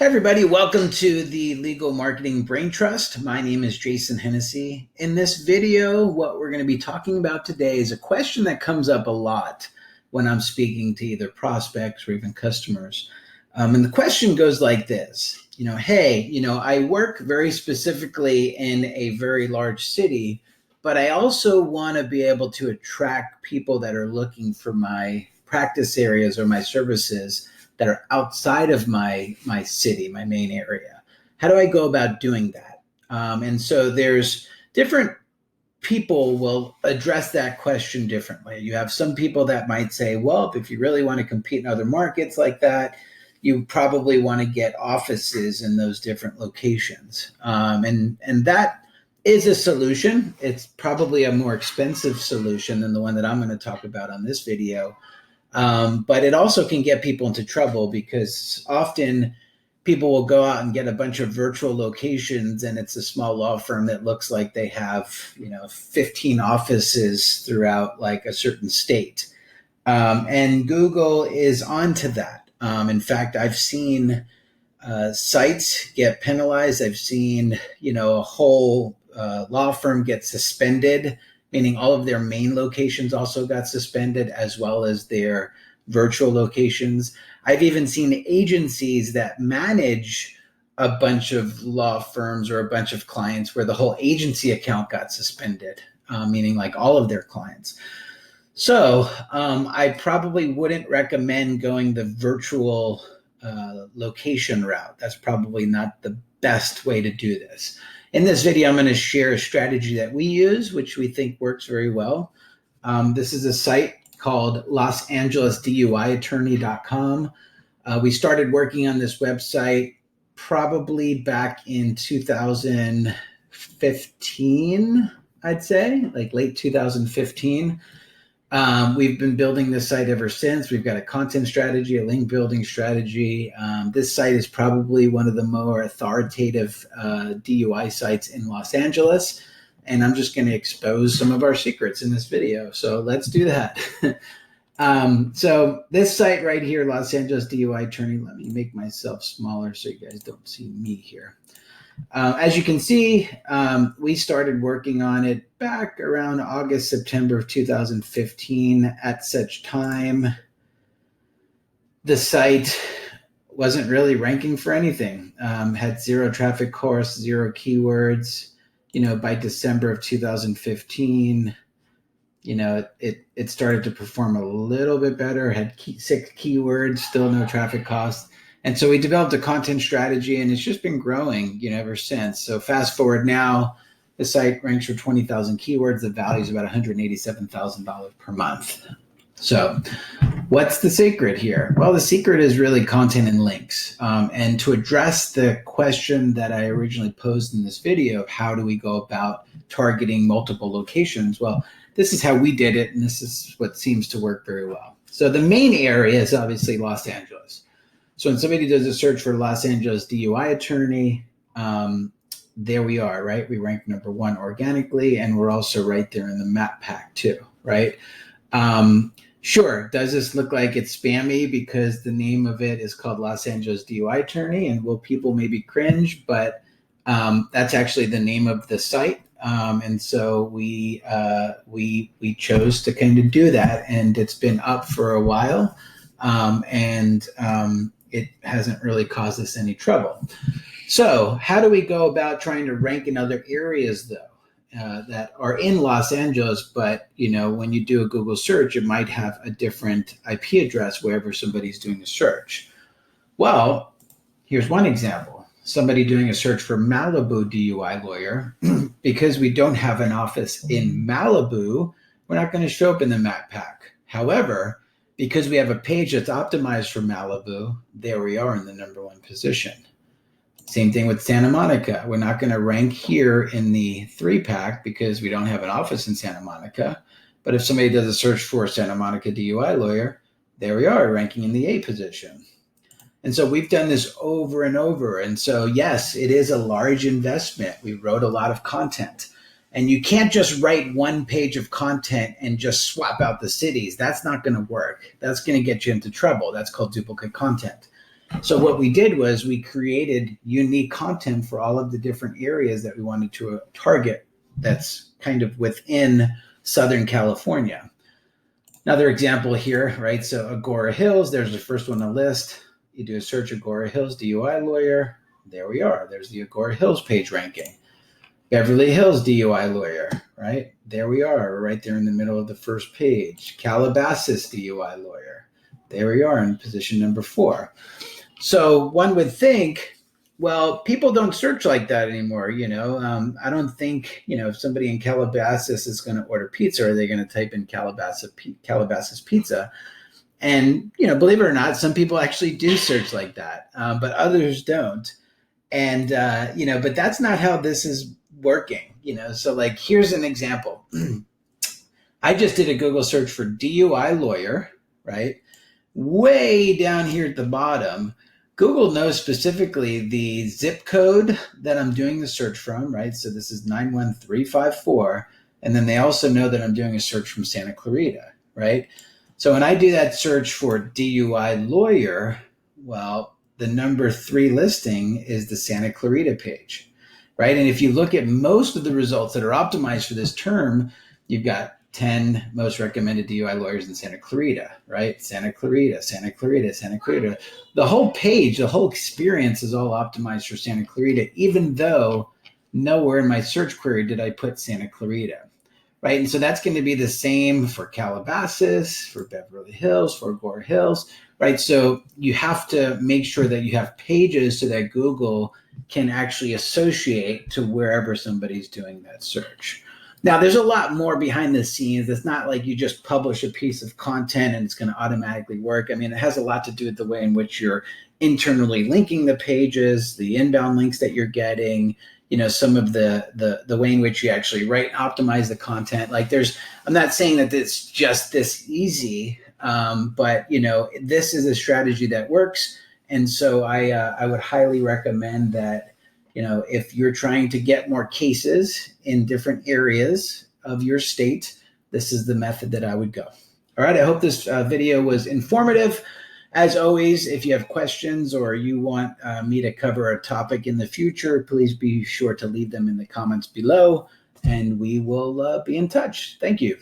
Hey everybody, welcome to the Legal Marketing Brain Trust. My name is Jason Hennessy. In this video, what we're going to be talking about today is a question that comes up a lot when I'm speaking to either prospects or even customers. And the question goes like this, hey, I work very specifically in a very large city, but I also want to be able to attract people that are looking for my practice areas or my services that are outside of my city, my main area. How do I go about doing that? And so there's different people will address that question differently. You have some people that might say, well, if you really want to compete in other markets like that, you probably want to get offices in those different locations. And that is a solution. It's probably a more expensive solution than the one that I'm going to talk about on this video. But it also can get people into trouble because often people will go out and get a bunch of virtual locations and it's a small law firm that looks like they have, 15 offices throughout like a certain state. And Google is onto that. In fact, I've seen sites get penalized. I've seen, a whole law firm get suspended, meaning all of their main locations also got suspended as well as their virtual locations. I've even seen agencies that manage a bunch of law firms or a bunch of clients where the whole agency account got suspended, meaning like all of their clients. So I probably wouldn't recommend going the virtual location route. That's probably not the best way to do this. In this video, I'm going to share a strategy that we use, which we think works very well. This is a site called LosAngelesDUIattorney.com. We started working on this website probably back in 2015, I'd say, like late 2015. We've been building this site ever since. We've got a content strategy, a link building strategy. This site is probably one of the more authoritative DUI sites in Los Angeles. And I'm just going to expose some of our secrets in this video. So let's do that. So this site right here, Los Angeles DUI Attorney, let me make myself smaller so you guys don't see me here. As you can see, we started working on it back around August, September of 2015. At such time, the site wasn't really ranking for anything, had zero traffic course, zero keywords. By December of 2015, it started to perform a little bit better, had 6 keywords, still no traffic costs. And so we developed a content strategy and it's just been growing, ever since. So fast forward now, the site ranks for 20,000 keywords. The value is about $187,000 per month. So what's the secret here? Well, the secret is really content and links. And to address the question that I originally posed in this video of how do we go about targeting multiple locations? Well, this is how we did it. And this is what seems to work very well. So the main area is obviously Los Angeles. So when somebody does a search for Los Angeles DUI attorney, there we are, right? We rank number 1 organically, and we're also right there in the map pack too, right? Sure, does this look like it's spammy because the name of it is called Los Angeles DUI attorney, and will people maybe cringe? But that's actually the name of the site, and so we chose to kind of do that, and it's been up for a while, and it hasn't really caused us any trouble. So how do we go about trying to rank in other areas, though, that are in Los Angeles, but, when you do a Google search, it might have a different IP address wherever somebody's doing a search? Well, here's one example. Somebody doing a search for Malibu DUI lawyer. Because we don't have an office in Malibu, we're not going to show up in the map pack. However, because we have a page that's optimized for Malibu, there we are in the number 1 position. Same thing with Santa Monica. We're not going to rank here in the 3-pack because we don't have an office in Santa Monica. But if somebody does a search for Santa Monica DUI lawyer, there we are ranking in the A position. And so we've done this over and over. And so, yes, it is a large investment. We wrote a lot of content. And you can't just write 1 page of content and just swap out the cities. That's not going to work. That's going to get you into trouble. That's called duplicate content. So what we did was we created unique content for all of the different areas that we wanted to target that's kind of within Southern California. Another example here, right? So Agora Hills, there's the first one on the list. You do a search Agora Hills DUI lawyer. There we are. There's the Agora Hills page ranking. Beverly Hills DUI lawyer, right? There we are, right there in the middle of the first page. Calabasas DUI lawyer. There we are in position number 4. So one would think, well, people don't search like that anymore. I don't think, if somebody in Calabasas is going to order pizza, are they going to type in Calabasas pizza? And, believe it or not, some people actually do search like that, but others don't. And, but that's not how this is working, So like, here's an example. I just did a Google search for DUI lawyer, right? Way down here at the bottom, Google knows specifically the zip code that I'm doing the search from, right? So this is 91354. And then they also know that I'm doing a search from Santa Clarita, right? So when I do that search for DUI lawyer, well, the number 3 listing is the Santa Clarita page, right? And if you look at most of the results that are optimized for this term, you've got 10 most recommended DUI lawyers in Santa Clarita, right? Santa Clarita, Santa Clarita, Santa Clarita. The whole page, the whole experience is all optimized for Santa Clarita, even though nowhere in my search query did I put Santa Clarita, right? And so that's going to be the same for Calabasas, for Beverly Hills, for Agora Hills, right? So you have to make sure that you have pages so that Google can actually associate to wherever somebody's doing that search. Now, there's a lot more behind the scenes. It's not like you just publish a piece of content and it's going to automatically work. I mean, it has a lot to do with the way in which you're internally linking the pages, the inbound links that you're getting, some of the way in which you actually write and optimize the content. Like I'm not saying that it's just this easy, but this is a strategy that works. And so I would highly recommend that, if you're trying to get more cases in different areas of your state, this is the method that I would go. All right. I hope this video was informative. As always, if you have questions or you want me to cover a topic in the future, please be sure to leave them in the comments below and we will be in touch. Thank you.